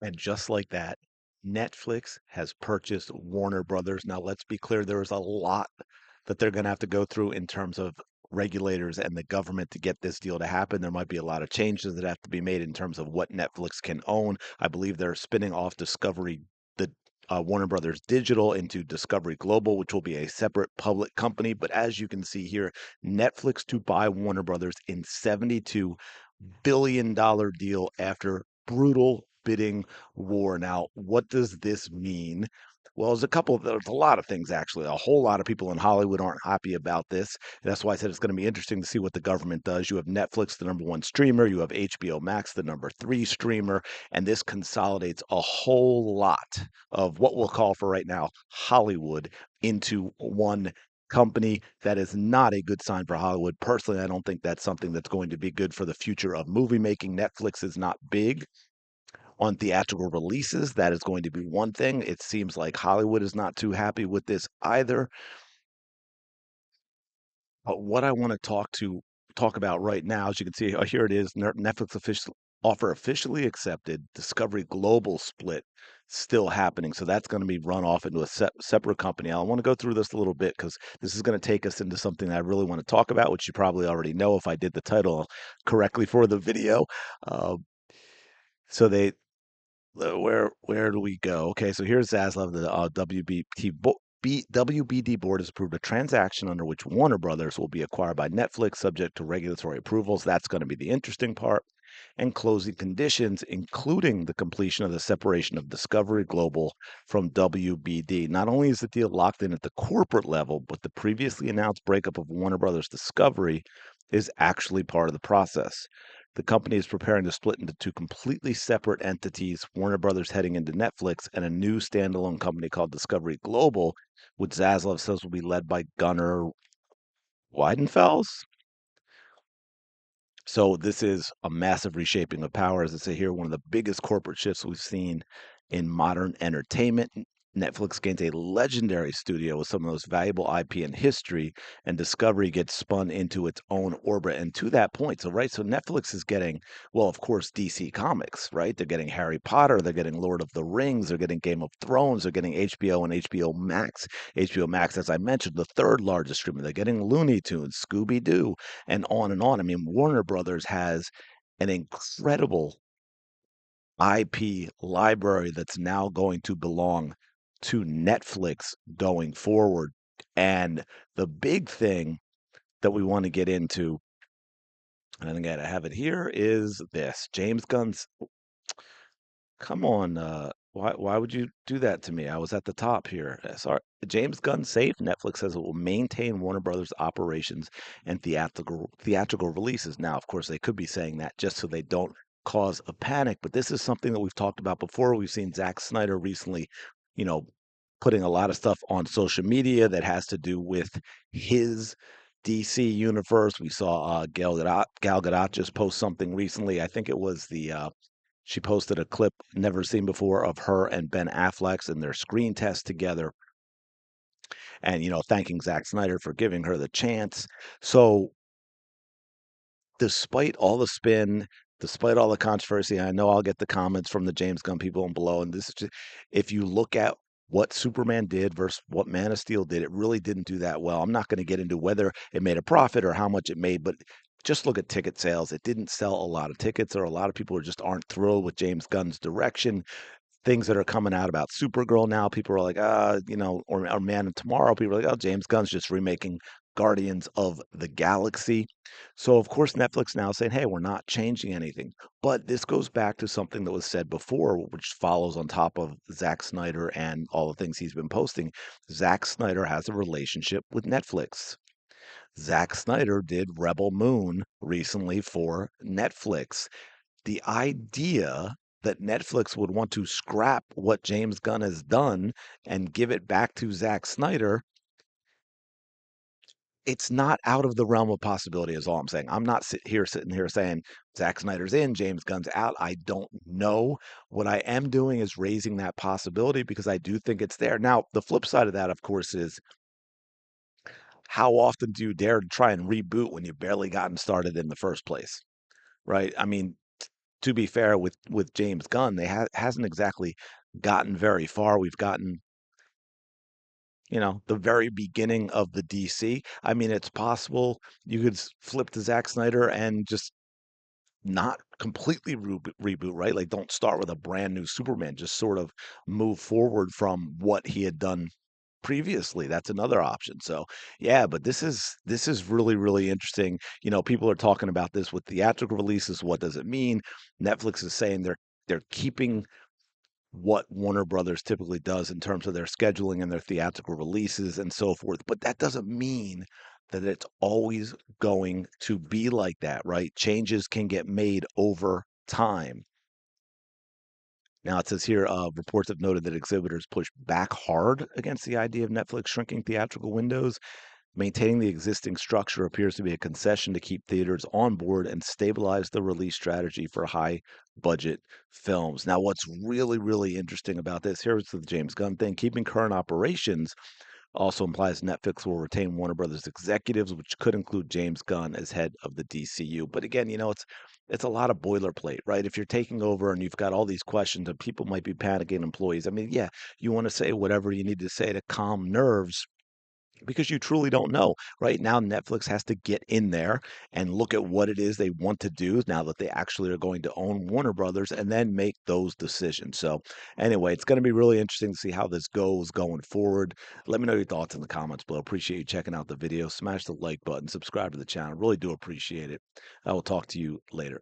And just like that, Netflix has purchased Warner Brothers. Now, let's be clear, there is a lot that they're going to have to go through in terms of regulators and the government to get this deal to happen. There might be a lot of changes that have to be made in terms of what Netflix can own. I believe they're spinning off Discovery, the Warner Brothers Digital into Discovery Global, which will be a separate public company. But as you can see here, Netflix to buy Warner Brothers in 72 billion-dollar deal after brutal bidding war. Now, what does this mean? Well, there's a lot of things actually. A whole lot of people in Hollywood aren't happy about this. That's why I said it's going to be interesting to see what the government does. You have Netflix, the number one streamer, you have HBO Max, the number three streamer, and this consolidates a whole lot of what we'll call for right now Hollywood into one company. That is not a good sign for Hollywood. Personally, I don't think that's something that's going to be good for the future of movie making. Netflix is not big on theatrical releases. That is going to be one thing. It seems like Hollywood is not too happy with this either. But what I want to talk about right now, as you can see, here it is. Netflix official offer officially accepted. Discovery Global split still happening. So that's going to be run off into a separate company. I want to go through this a little bit because this is going to take us into something that I really want to talk about, which you probably already know if I did the title correctly for the video. Uh, so they where do we go? Okay, so here's Zaslav. The WBD board has approved a transaction under which Warner Brothers will be acquired by Netflix, subject to regulatory approvals. That's going to be the interesting part. And closing conditions, including the completion of the separation of Discovery Global from WBD. Not only is the deal locked in at the corporate level, but the previously announced breakup of Warner Brothers Discovery is actually part of the process. The company is preparing to split into two completely separate entities, Warner Brothers heading into Netflix, and a new standalone company called Discovery Global, which Zaslav says will be led by Gunnar Weidenfels. So this is a massive reshaping of power, as I say here, one of the biggest corporate shifts we've seen in modern entertainment. Netflix gains a legendary studio with some of the most valuable IP in history, and Discovery gets spun into its own orbit. And to that point, so Netflix is getting, well, of course, DC Comics, right? They're getting Harry Potter, they're getting Lord of the Rings, they're getting Game of Thrones, they're getting HBO and HBO Max. HBO Max, as I mentioned, the third largest streamer. They're getting Looney Tunes, Scooby Doo, and on and on. I mean, Warner Brothers has an incredible IP library that's now going to belong to Netflix going forward. And the big thing that we want to get into, and again, I have it here, is this James Gunn's. Come on, why would you do that to me? I was at the top here. Sorry. James Gunn safe. Netflix says it will maintain Warner Brothers operations and theatrical releases. Now, of course, they could be saying that just so they don't cause a panic, but this is something that we've talked about before. We've seen Zack Snyder recently, you know, putting a lot of stuff on social media that has to do with his DC universe. We saw Gal Gadot just post something recently. I think it was the she posted a clip never seen before of her and Ben Affleck's in their screen test together, and thanking Zack Snyder for giving her the chance. So, despite all the spin, despite all the controversy, I know I'll get the comments from the James Gunn people and below. And this is just, if you look at what Superman did versus what Man of Steel did, it really didn't do that well. I'm not going to get into whether it made a profit or how much it made, but just look at ticket sales. It didn't sell a lot of tickets, or a lot of people are just aren't thrilled with James Gunn's direction. Things that are coming out about Supergirl now, people are like, or Man of Tomorrow, people are like, oh, James Gunn's just remaking Guardians of the Galaxy. So, of course, Netflix now saying, hey, we're not changing anything. But this goes back to something that was said before, which follows on top of Zack Snyder and all the things he's been posting. Zack Snyder has a relationship with Netflix. Zack Snyder did Rebel Moon recently for Netflix. The idea that Netflix would want to scrap what James Gunn has done and give it back to Zack Snyder, it's not out of the realm of possibility, is all I'm saying. I'm not sitting here saying Zack Snyder's in, James Gunn's out. I don't know. What I am doing is raising that possibility because I do think it's there. Now, the flip side of that, of course, is how often do you dare to try and reboot when you've barely gotten started in the first place? Right? I mean, to be fair with James Gunn, they hasn't exactly gotten very far. We've gotten, the very beginning of the DC. I mean, it's possible you could flip to Zack Snyder and just not completely reboot, right? Like, don't start with a brand new Superman, just sort of move forward from what he had done previously. That's another option. So, yeah, but this is really really interesting. People are talking about this with theatrical releases. What does it mean? Netflix is saying they're keeping what Warner Brothers typically does in terms of their scheduling and their theatrical releases and so forth. But that doesn't mean that it's always going to be like that, right? Changes can get made over time. Now, it says here, reports have noted that exhibitors push back hard against the idea of Netflix shrinking theatrical windows. Maintaining the existing structure appears to be a concession to keep theaters on board and stabilize the release strategy for high budget films. Now, what's really, really interesting about this, here's the James Gunn thing, keeping current operations also implies Netflix will retain Warner Brothers executives, which could include James Gunn as head of the DCU. But again, it's a lot of boilerplate, right? If you're taking over and you've got all these questions and people might be panicking, employees. I mean, yeah, you want to say whatever you need to say to calm nerves because you truly don't know. Right now, Netflix has to get in there and look at what it is they want to do now that they actually are going to own Warner Brothers and then make those decisions. So, anyway, it's going to be really interesting to see how this goes going forward. Let me know your thoughts in the comments below. Appreciate you checking out the video. Smash the like button, subscribe to the channel. Really do appreciate it. I will talk to you later.